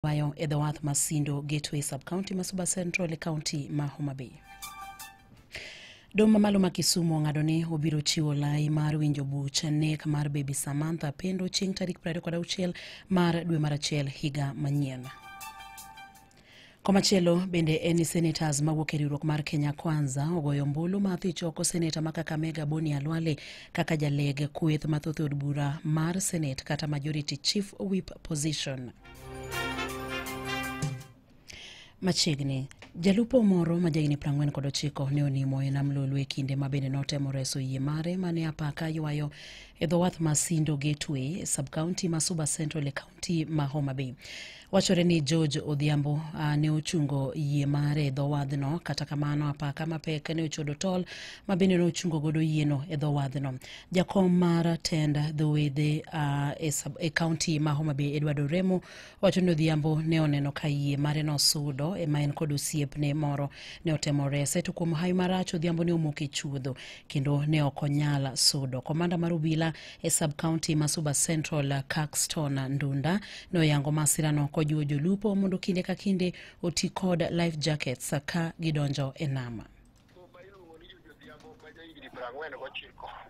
Wayo Edhawath Masindo Gateway Sub-County Masuba Central County ma Homa Bay. Doma malo ma Kisumu ng'adoni obiro chiwo lai mar winjo buch nek mar Baby Samantha Pendo chieng' tarik 26 mar dwe mar achiel higa manyien. Komachielo bende eni senators mawuok e riwruok mar Kenya Kwanza ogoyo ombulu ma dhi choko senator ma Kakamega Boni Alwale kaka jaleg kweth mathoth od bura mar Senate kata Majority Chief Whip position. Machiegni jalupo moro ma jahigni 49 ne onimo e nam Lolwe kinde ma bende notemo reso yie mare mane apaka ywayo Edhawath Masindo Gateway Sub-County Masuba Central County ma Homa Bay. Wachore ni George Odhiambo ne ochungo yie mare Edhawadhno, kata kamano apaka mapek ne ochodo tol ma bende ne ochungo godo yieno Edhawadhno. Jakom mar tend the wedhe e county ma Homa Bay Edward Oremo wacho ni Odhiambo ne oneno ka yie mare no sudo e maen kod osiepne moro ne otemo rese, to kuom hayo marach Odhiambo ne omoke chuodho kendo ne ok onyal sudo. Komanda mar obila e Sub-County Masuba Central Caxton Ndunda ne oyango masirano kojiwo jolupo mondo kinde ka kinde oti kod life jackets ka gidonjo e nama.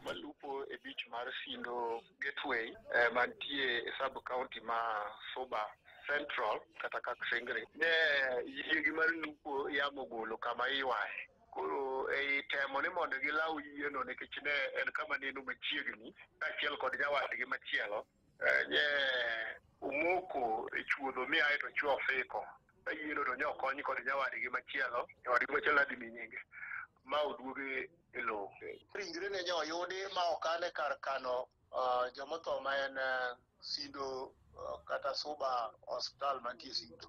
Malupo e beach mar Sindo Gateway mantie e Sub-County ma Suba Central kata Kaksengre ne yigi mar lupo yamo golo kama iwae. Koro e temo ni mondo gilaw yieno nikech ne en kama neno machiegni achiel kod nyawadgi machielo nye umoko e chuodho mi ae to chuo fiko yieno to nyokony kod nyawadgi machielo dhi minyinge ma oduoge e lowo. Ringre ne nyoyudi ma okane kar kano jomotho ma en Sindo kata Suba Hospital mantie Sindo.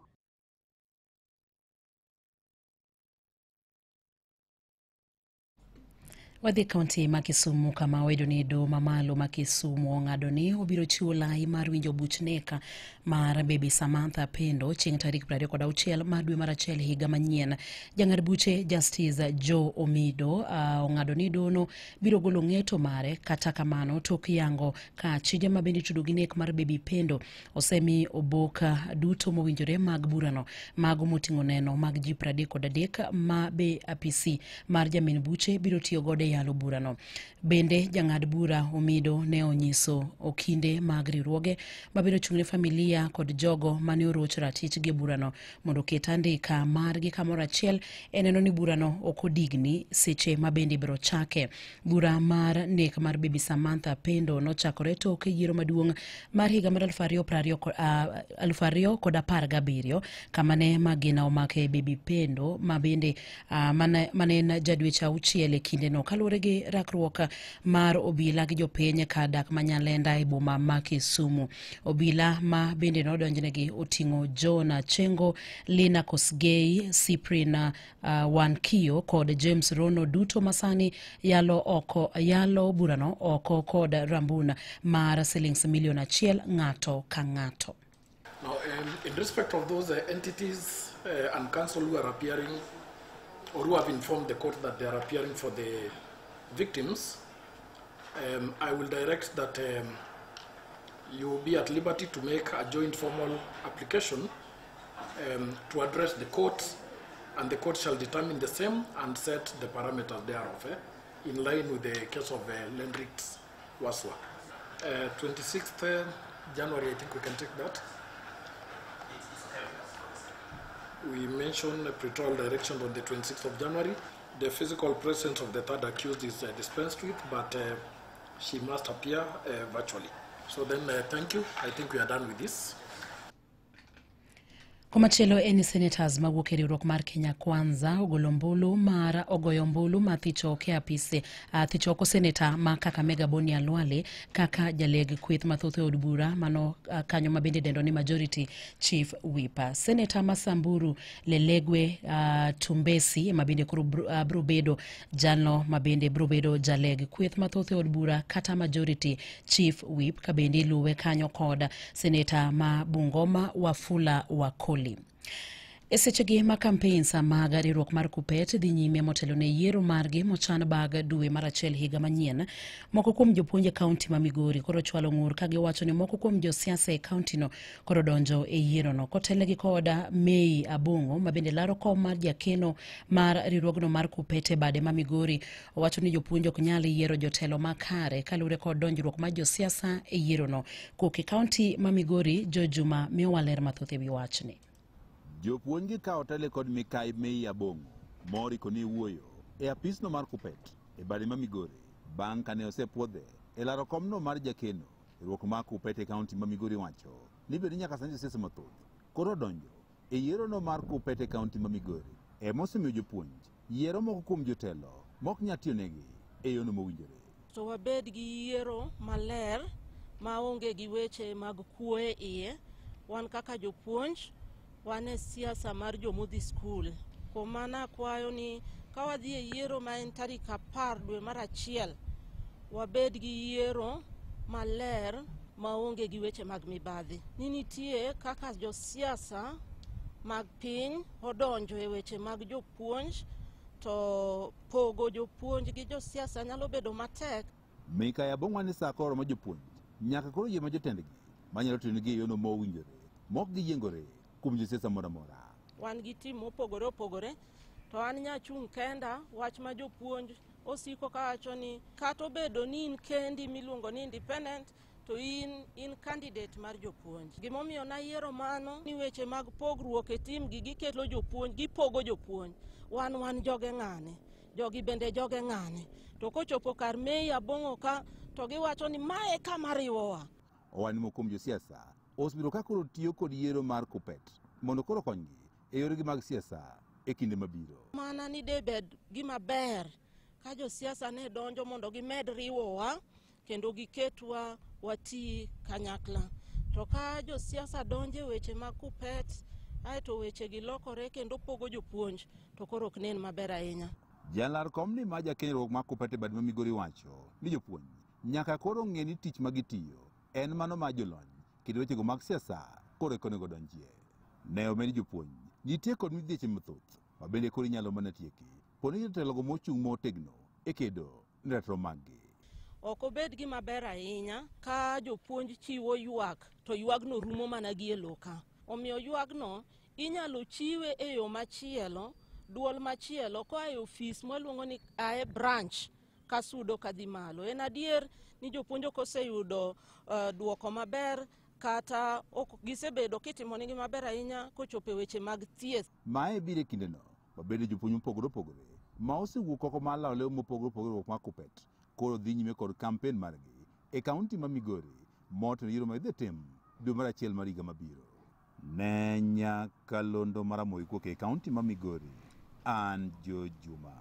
Wadhi kaunti ma Kisumu kama wedo ni do mamalo ma Kisumu ng'adoni obiro chiwo lai mar winjo buch neka mar Baby Samantha Pendo chieng' tarik 26 mar dwe mar achiel higa manyien. Jang'ad buche Justice Joe Omido ong'adoni dono biro golo ng'eto mare, kata kamano tok yango ka chije ma bende tudo gi nek mar Baby Pendo osemi oboka duto mowinjore mag burano mago moting'o neno mag ji 33 ma be APC mar jamin buche biro tiyo godo yalo burano. Bende jang'ad bura Omido ne onyiso okinde mag riwruoge ma biro chung'ne familia kod jogo mane oroch ratich gi burano mondo ket andika margi kamoro achiel eneno ni burano ok odigni seche ma bende biro chake. Bura mar nek mar Baby Samantha Pendo nochakore tok yiero maduong' mar higa mar 2017 kama ne magina omake Baby Pendo ma bende mane en jadweche 6 e kinde no kaluwore gi rakruok mar obila gi jopiny kadak manyalenda e boma ma Kisumu. Obila ma bende nodonjnegi oting'o John Chengo, Lina Kosgei, Cyprian Wankio kod James Rono duto masani yalo burano oko kod rambuna mar shillings million 1 ng'ato ka ng'ato. Now, in respect of those entities and council who are appearing or who have informed the court that they are appearing for the victims, I will direct that you will be at liberty to make a joint formal application to address the court, and the court shall determine the same and set the parameters thereof in line with the case of Lendrix Waswa. 26th January, I think we can take that. We mentioned a pretrial direction on the 26th of January. The physical presence of the third accused is dispensed with, but she must appear virtually. So then, thank you. I think we are done with this. Komachielo eni senators mawuok e riwruok mar Kenya Kwanza ogoyo ombulu ma thichoke apise thichoko senator ma Kakamega Boni Alwale kaka jaleg kweth mathoth e od bura mano kanyo ma bende dendo ni Majority Chief Whip. Senator Masamburu Lelegwe Tumbesi ma bende kuro brobedo jalno ma bende brobedo jaleg kweth mathoth e od bura kata Majority Chief Whip ka bende luwe kanyo kod senator ma Bungoma Wafula Wakoli. E sechegi ma campaigns mag riwruok mar KUPPET dhi nyime motelo ne yiero margi mochan bag dwe mar achiel higa manyien, moko kuom jopuonj e kaunti ma Migori koro chwalo ng'ur ka giwacho ni moko kuom josiasa e kauntino koro donjo e yierono kotelnegi koda Mei Abong'o ma bende laro kom mar jakeno mar riwruogno mar KUPPET e bade ma Migori. Owacho ni jopuonj ok nyal yiero jotelo makare kaluwore kod donjruok mar josiasa e yierono. Kuok e kaunti ma Migori, Jojuma miyo waler mathoth ewi wachni. Jopuonj gi kao tele kod Mikai Mei Abong'o mori koni wuoyo e apisno mar KUPPET e bade ma Migori bang' kane osepuodhe e laro komno mar jakeno riwruok mar KUPPET e kaunti ma Migori wacho ni bende nyaka sani josiasa mathoth koro donjo e yierono mar KUPPET e kaunti ma Migori emosemiyo jopuonj yiero moko kuom jotelo mok nyal tiyonegi e yono mowinjore. To wabed gi yiero maler maonge gi weche mag kuo e iye. Wan kaka jopuonj wan e siasa mar jomodhi skul. Kuom mano akwayo ni ka wadhi e yiero ma en tarik 10 dwe mar achiel, wabed gi yiero maler maonge gi weche mag mibadhi. Ni nitie kaka josiasa mag piny odonjo e weche mag jopuonj, to pogo jopuonj gi josiasa nyalo bedo matek. Mikai Abong'o ni saa koro ma jopuonj nyaka koro yie ma jotendgi manyalo tiyonegi e yono mowinjore mok giyiengore kuom josiasa moro amora. Wan gi tim mopogore opogore, to an nyachung' kenda wach ma jopuonj osiko kawacho ni kata obedo ni in kendi miluongo ni independent, to in candidate mar jopuonj. Gimomiyo na yiero mano ni weche mag pogruok e tim gi gikelo jopuonj, gipogo jopuonj. Wan joge ng'ane, jogi bende joge ng'ane. To kochopo kar Mei Abong'o ka, to giwacho ni mae kama riwowa. Owani moko kuom josiasa osebiro ka koro tiyo kod yiero mar KUPPET mondo koro konygi e yoregi mag siasa e kinde mabiro. Mana ni debed gima ber ka josiasa ne donjo mondo gimed riwowa kendo giketwa wati kanyakla. To ka josiasa donjo weche mag KUPPET aeto weche gi lokore kendo pogo jopuonj, to koro ok nen maber ahinya. Jalar kom ni ma jakeno riwruok mar KUPPET e bade ma Migori wacho ni jopuonj nyaka koro ng'e ni tich ma gitiyo en mano ma jolony kendo wechego mag siasa koro ekonego donjie. Ne omeni jopuonj nitie kod midhieche mathoth ma bende koro inyalo mana tieki poni jotelogo mochung' motegno e kedo ne ratiro maggi. Ok obed gima ber ahinya ka jopuonj chiwo ywak to ywagno rumo mana gi e loka. Omiyo ywagno inyalo chiwe e yo machielo, duol machielo koa e ofis mwaluongo ni ae branch kasudo kadhi malo. En adier ni jopuonj ok oseyudo duoko maber kata ok gisebedo kitimonegi maber ahinya kochopo weche mag thieth. Mae bire kindeno mabende jopuonj mopogore opogore ma osewuok oko mar law leo mopogore opogore mar KUPPET koro dhi nyime kod kampen margi e kaunti ma Migori motelo yiero ma idhi tim dwe mar achiel mar higa mabiro. Ne nyakalondo mar Moi kuok e kaunti ma Migori, an Jojuma.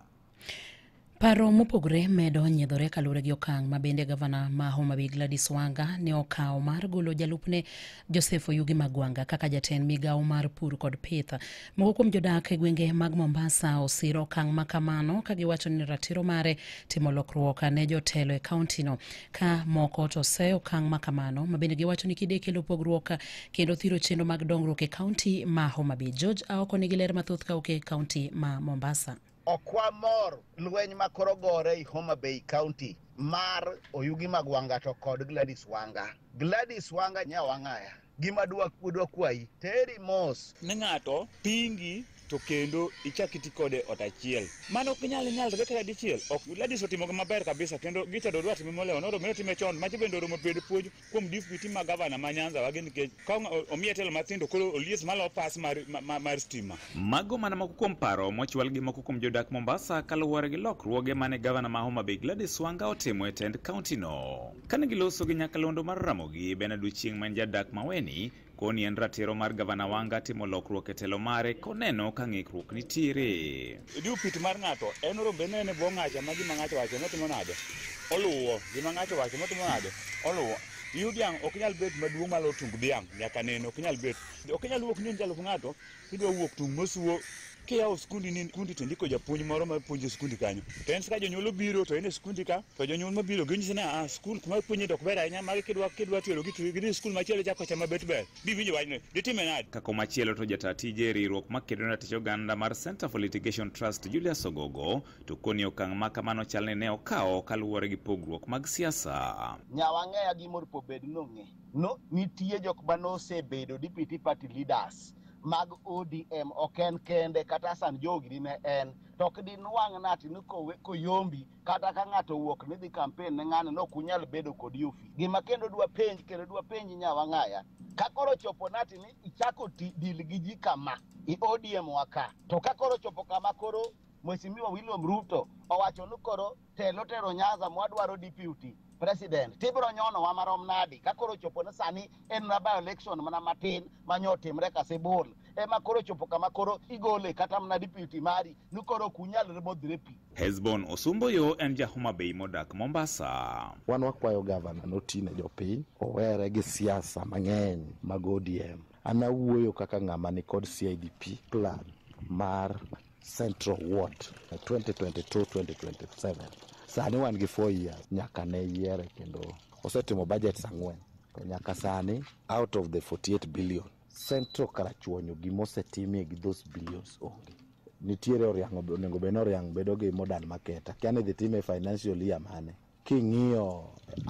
Paro mopogore medo nyiedhore kaluwore gi okang' ma bende gavana ma Homabay Gladys Wanga ne okawo mar golo jalupne Joseph Oyugi Magwanga kaka jatend migawo mar pur kod pith. Moko kuom jodak e gwenge mag Mombasa osiro okang' ma kamano ka giwacho ni ratiro mare timo lokruok ne jotelo e kauntino, ka moko to seyo okang' ma kamano ma bende giwacho ni kide kelo pogruok kendo thiro chenro mag dongruok e kaunti ma Homabay. George Aoko nigi ler mathoth ka oke kaunti ma Mombasa. Okwamor lweny makoro gore i Homabay County mar Oyugi Magwanga to kod Gladys Wanga. Gladys Wanga nyawang'aya. Gima dwa kwayi teri mos ne ng'ato pingi to kendo ichakiti kode otachiel. Mano kinyal kaka dichiel. Ok Gladys otimo maber kabisa kendo gichado dwat mimolewo noro mero time chon machi bende romo bedo puoj kuom deputy ma gavana ma Nyanza wageni ke ka omiye telo mathindo koro olies malo pass mar stima. Mago mana moko kuom paro mochwal gi moko kuom jodak Mombasa kaluwore gi lokruoge mane gavana ma Homabay Gladys Wanga otimo e tend kaunti no. Kane giloso gi nyakalondo mar Ramogi Bernard Ochieng man jadak Maweni koni en ratiro mar gavana Wanga timo lokruok e telo mare koneno ka ng'ikruok nitiere. Deputy mar ng'ato en rombe nene bo ng'acha ma gima ng'acho wacho motimo nade oluwo gima ng'acho wacho motimo nade oluwo. Yudiang ok nyal bet maduong' malo tung dhiang' nyaka neno ok nyal bet ok nyal wuok ni jaluk ng'ato idwa wuok tung mosuo kiyawo skundi to ndiko japuonj moro ma puonjo skundi kanyo to en ka jonyuol biro to en e skundi ka to jonyuol mabiro ginyisi na skul kuma puonje dok ber ahinya magi kidwa tero gi skul machielo chako chama bet ber biwinjo wachno ditime nade. Kako machielo to jata tije riwruok makedo na tich oganda mar Center for Litigation Trust Julius Ogogo to koni okang' ma kamano chalne ne okawo kaluwore gi pogruok mag siasa. Nyawang'eya gimor po bed nong'e no nitie jok manosebedo deputy party leaders mag ODM oken kende kata San Jogri ne en tok din wang' nati ni koyombi kata ka ng'ato wuok ni dhi campaign ne ng'ano no kunyal bedo kod yufi gima kendo dwa penj Nyawang'aya kakoro chopo nati ni ichako dil gi ji kama i ODM waka to kakoro chopo kama koro Mheshimiwa William Ruto owacho ni koro tero Nyanza mwadwaro deputy president tibro nyono wa marom nadi kakoro chopo na sani en na by election mana matin manyotimre kasebol ema koro chopo kama koro igole kata mna deputy mari ni koro kunyal remodrepi. Hezbon Osumboyo en Homa Bay modak Mombasa. Wan wakwayo gavana notine jopiny owere gi siasa mang'eny mag ODM. Ana wuoyo kaka ng'ama ni kod CIDP plan mar Central Ward 2022-2027. Sani wan gi 4 years nyaka ne yiere kendo osetimo budget 4 to nyaka sani out of the 48 billion Central karachuonyo gimosetimie gi those billions onge. Nitiere oriango onego beno oriang bedo gi modern market kiane dhi time financial year mane king'iyo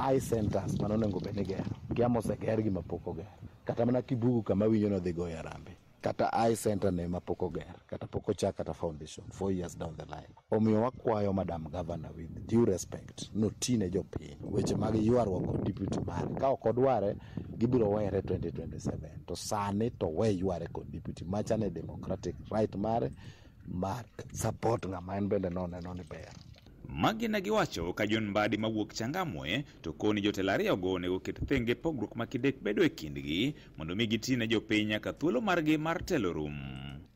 eye centers manonego bene gero kiamoseger gi mapoko ger kata mana Kibugu kama winyo no dhi goyo rambe kata eye center ne mapoko ger kata poko chak kata foundation 4 years down the line. Omiyo wakwayo Madam Governor with due respect notine jopiny weche mag ywaruok kod deputy mare ka ok odware gibiro were 2027 to sani to we yware kod deputy machane democratic right mare mar support ng'ama en bende noneno ni ber. Magi ne giwacho ka John Mbadi mawuok Changamwe to koni jotelo ariyogo onego ket thenge pogruok makidek bedo e kindgi mondo mi gitine jopiny nyaka thuolo margi mar telo rum.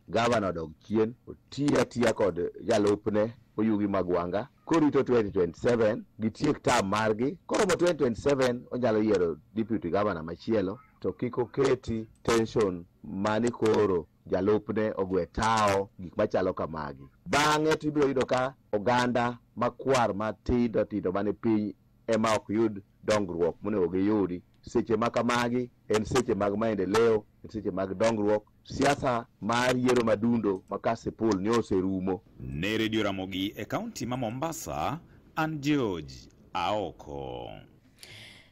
Gavana dog chien otiya kod jalupne Oyugi Magwanga korito 2027 gitiek tam margi koro mo 2027 onyalo yiero deputy governor machielo to kiko keti tension mani koro jalupne ogwe tao gik machalo kamagi. Bang'e tibiro yudo ka oganda makwar matindo mane piny ema ok yud dongruok monego giyudi. Seche makamagi en seche mag maendeleo, en seche mag dongruok. Siasa mar yiero madundo makasepol ni oserumo. Ne Radio Ramogi e kaunti ma Mombasa, an George Aoko.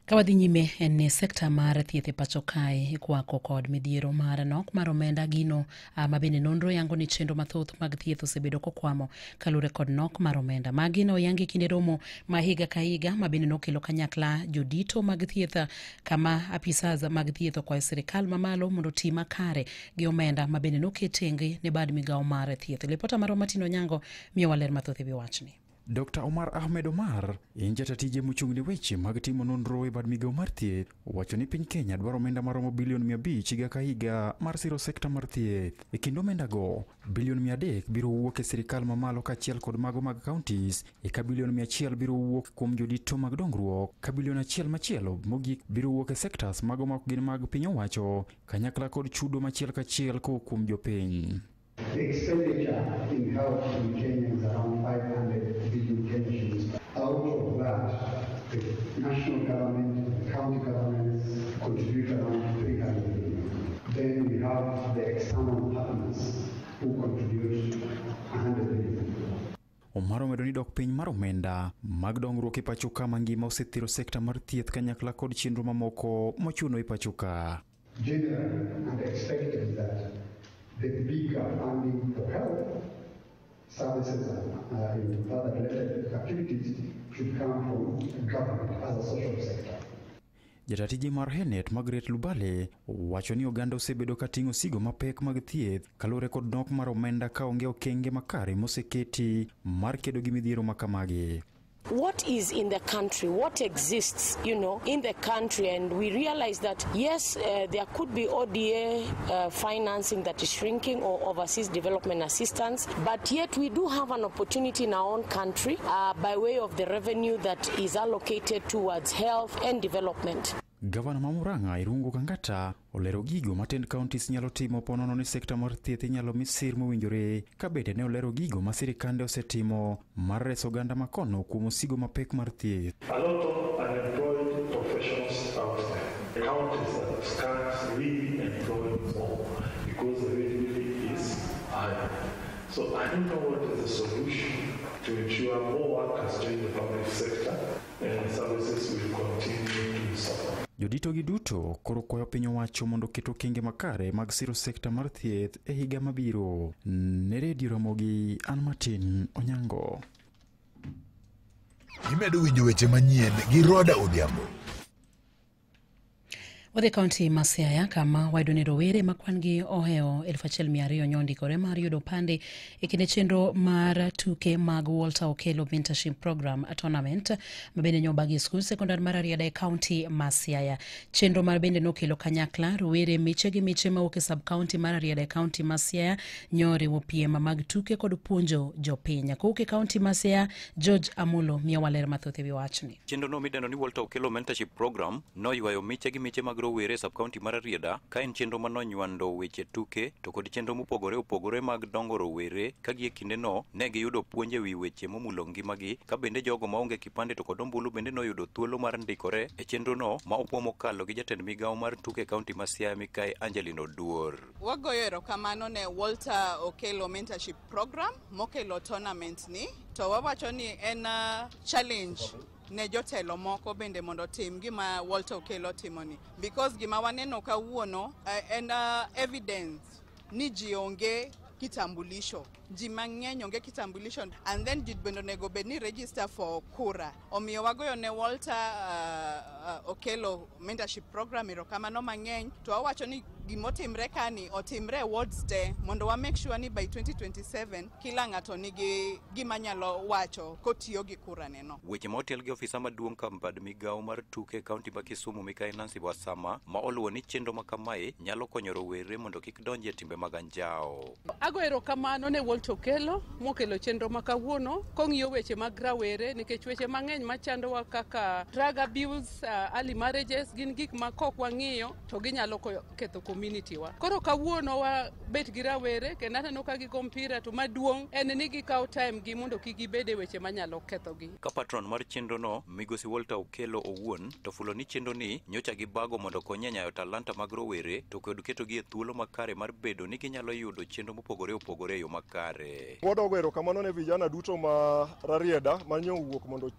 Kawadhi nyime en sekta mar thieth e pacho kae ikwako kod midhiero mar nok mar omenda gino mabende nonro yango ni chenro mathoth mag thieth osebedo kokwamo kalure kod nok mar omenda magino yangi kinde romo mahiga ka higa mabende nokelo kanyakla jodito mag thieth kama apisas mag thieth kwa serikal mamalo mondo tima kare gi omenda mabende noketenge ne bad migawo mar thieth. Lipota maro Matino Nyango miyo waler mathoth e wachni. Dr. Omar Ahmed Omar, injata tije mochung'ne weche mag timo nonro e bad migawo mar thieth, wacho ni piny Kenya dwaro omenda maromo bilion 500 higa ka higa mar siro sekta mar thieth. E kind omenda go, bilion 300 biro wuok e sirikal mamalo kaachiel kod mago mag counties, eka bilion 100 biro wuok kuom jodito mag dongruok, ka bilion 1 machielo mogik biro wuok e sectors mago ma ok gin mag piny owacho, kanyakla kod chudo machiel kachiel kuom jopiny. The expenditure in health in Kenya is around 500 billion Kenyans. Out of that, the national government, the county governments contribute around 300 billion. Then we have the external partners who contribute 100 billion. Omar omedo ni dok piny mar omenda mag dongruok e pacho ka mangima osethiro sekta mar thieth kanyakla kod chenro mamoko mochuno e pacho ka. Generally, and expected that the bigger funding for health services and other related activities should come from government as a social sector. Jatatije mar Henet Margaret Lubale wacho ni oganda osebedo kating'o sigo mapek mag thieth kalure kod nok mar omenda ka onge okenge makare moseketi mar kedo gi midhiero makamagi. What is in the country, what exists, in the country, and we realize that, yes, there could be ODA financing that is shrinking or overseas development assistance, but yet we do have an opportunity in our own country by way of the revenue that is allocated towards health and development. Gavana ma Murang'a Irungu Kangata olero gigo matend counties nyalo timo ponono ni sekta mar thieth inyalo mi sir mowinjore ka bende ne olero gigo ma sirikande osetimo mar reso oganda makono kuom osigo mapek mar thieth. A lot of unemployed professionals out there. The counties that can't really employ more because the availability is high. So I don't know what is the solution to ensure more workers join the public sector and services will continue to suffer. Jodito gi duto koro kwayo piny owacho mondo keto okenge makare mag siro sekta mar thieth e higa mabiro. Ne redio Ramogi, an Martin Onyango. Imedo winjo weche manyien gi Roda Odhiambo. Wadhi kaunti ma Siaya kama wayudo ni rowere makwangi oheo 1200 nyondikore mar yudo pande e kinde chenro mar tuke mag Walter Okello Mentorship Program Tournament mabende nyobagi skul sekondar mar Ariada e kaunti ma Siaya. Chenro mar bende nokelo kanyakla rowere miche gi miche mawuok e sub kaunti mar Ariada e kaunti ma Siaya nyore piem mag tuke kod puonjo jopiny. Kowuok e kaunti ma Siaya, George Amulo miyo waler mathoth ewi wachni. Chenro no midendo ni Walter Okello Mentorship Program noywayo miche gi miche mag rowere sub county mar Ariada ka en chenro manonywando weche tuke to kod chenro mopogore opogore mag dongo rowere ka gi e kinde no ne giyudo puonje wi weche momulo ngimagi ka bende jogo maonge kipande to kod ombulu bende noyudo thuolo mar ndikore e chenro no ma opuomo kalo gi jatend migawo mar tuke kaunti ma Siaya Mikae Angelino Duor. Wagoyo erokamano ne Walter Okello Mentorship Program mokelo tournament ni to wawacho ni en challenge ne jotelo moko bende mondo tim gima Walter Okello timoni because gima waneno kawuono en evidence ni ji onge kitambulisho, ji mang'eny onge kitambulisho, and then ji bende onego bed ni register for kura. Omiyo wagoyo ne Walter Okello Mentorship Program erokamano mang'eny to wawacho ni gimotimre kani otimre wards te mondo wa make sure ni by 2027 kila ng'ato nigi gima nyalo wacho kotiyo gi kura neno. Weche ma otel gi ofisa maduong' kambad migawo mar tuke kaunti ma Kisumu Mikae Nancy Wasama ma oluwo ni chenro ma kamae nyalo konyo rowere mondo kik donji e timbe mag anjao. Ago erokamano ne Walter Okello mokelo chenro ma kawuono kong'iyo weche mag rawere nikech weche mang'eny machandowa kaka drug abuse, early marriages gin gik ma kok wang'iyo to ginyalo ketho community wa. Koro kawuono wa bet gi rawere kendo aneno ka gigo mpira to maduong' en ni gikawo time gi mondo kik gibede weche manyalo ketho gi. Ka patron mar chenro no migosi Walter Okello owuon to fulo ni chenro ni nyocha gi bago mondo konye nyayo talanta mag rowere to kod keto gi e thuolo makare mar bedo ni ginyalo yudo chenro mopogore opogore yo makare. Wadogo erokamano ne vijana duto ma Rarieda manyo wuok mondo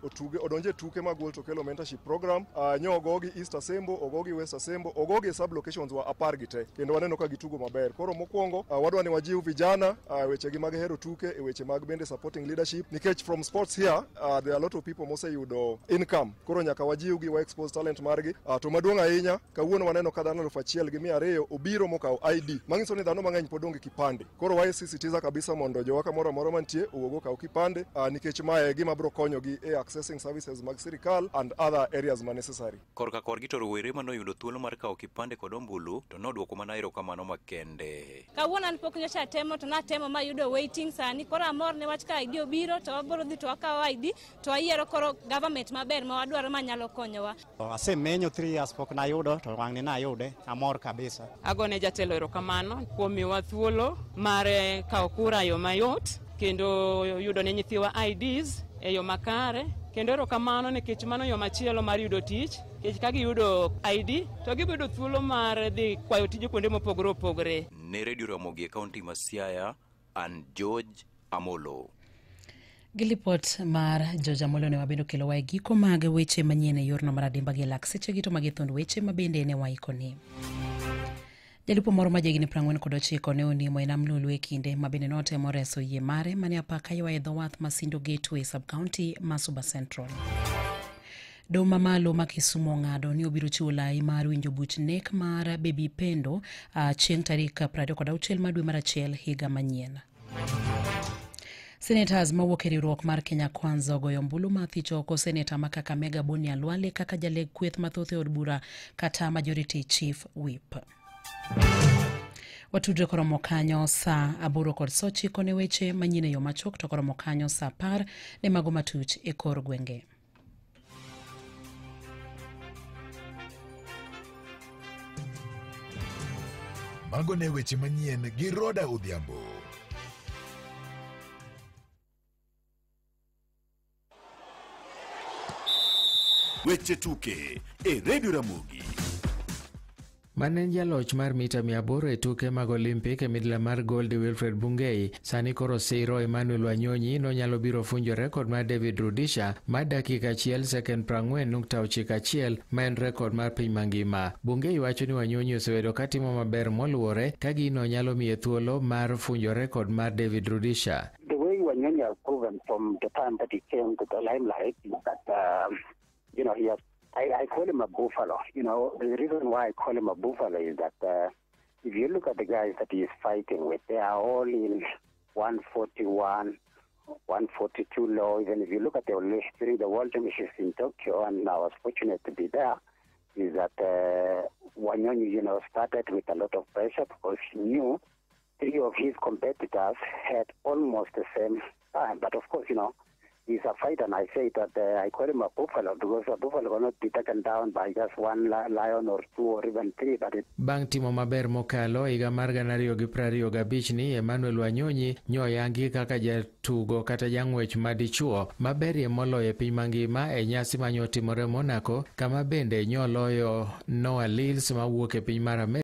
otuge odonje tuke mag Walter Okello Mentorship Program. Nyogo gi East Asembo, ogo gi West Asembo, ogo gi sub locations wa apar gi te kendo waneno ka gitugo maber. Koro mokwongo wadwa ni wajiw vijana weche gi mag hero tuke e weche mag bende supporting leadership nikech from sports here there are a lot of people mose yudo income. Koro nyaka wajiw gi wa expose talent margi to maduong' ahinya kawuono waneno ka dhano 1,200 obiro mokaw ID mangiso ni dhano mang'eny podonge kipande. Koro waisisitiza kabisa mondo jowaka moro amora mantie owuogo kaw kipande nikech mae gima bro konyo gi e accessing services mag sirikal and other areas ma necessary. Korka korgi to rowere manoyudo thuolo mar kaw kipande kod ombulu to nodwoko mana erokamano makende. Kawuono an pok nyocha temo to natemo mayudo waiting sani koro amor ne wach ka ID obiro to wabiro dhi to wakaw ID to wayiero koro government maber ma wadwaro manyalo konyowa. Asemenyo 3 years pok nayudo to wang'ni nayude amor kabisa. Agone jatelo erokamano kuom miyowa thuolo mar kawo kura yo mayot kendo yudo ne nyithiwa IDs e yo makare kendo erokamano nikech mano yo machielo mar yudo tich nikech ka giyudo ID to gibiro thuolo mar dhi kwayo tije kuonde mopogore opogore. Ne redio Ramogi e kaunti ma Siaya, an George Amolo. Gilipot mar George Amolo ne wabendo kelo wae giko mag weche manyien e yorno mar adimba gi lak seche gito mag thond weche mabende ne waikoni. Jalupo moro ma jegni 49 ne onimo e nam Lolwe kinde mabende notemo reso yie mare mane apaka ywa e dho wath Masindo Gateway sub-county ma Suba Central. Doho mamalo ma Kisumu ng'ado ni obiro chiwo lai mar winjo buch nek mar Baby Pendo chieng' tarik 26 dwe mar achiel higa manyien. Senators mawuok e riwruok mar Kenya Kwanza ogoyo ombulu mathich oko seneta ma Kakamega Boni Alwale kaka jaleg kweth mathoth e od bura kata Majority Chief Whip. Watudre koromo kanyo saa 8:09 ne weche manyine yo machok to koromo kanyo saa 10 ne mago matuch e kor gwenge. Mago ne weche manyien gi Roda Odhiambo. Weche tuke e Radio Ramogi. Manen jaloch mar mita 800 e tuke mag Olimpik e midla mar gold Wilfred Bungei sani koro siro Emmanuel Wanyonyi nonyalo biro funjo rekod mar David Rudisha mar dakika 1 sekond 40.91 ma en rekod mar piny mangima. Bungei wacho ni Wanyonyi osebedo katimo maber moluore ka gino nyalo miye thuolo mar funjo rekod mar David Rudisha. The way Wanyonyi has proven from the time that he came to the limelight is that he has I call him a buffalo. The reason why I call him a buffalo is that if you look at the guys that he is fighting with, they are all in 141, 142 low. Even if you look at during the World Championships in Tokyo, and I was fortunate to be there, is that Wanyonyi, started with a lot of pressure because he knew 3 of his competitors had almost the same time. But of course, he's a fighter, and I say that I call him a buffalo because a buffalo cannot be taken down by just one lion or 2 or even 3. Bang' timo maber mokalo higa mar 2025 ni Emmanuel Wanyonyi nyoyangi kaka jatugo kata jang'wech madichuo maberie moloyo e piny mangima e nyasi manyotimore Monaco, kama bende nyoloyo Noah Lyles mawuok e piny mar Amerika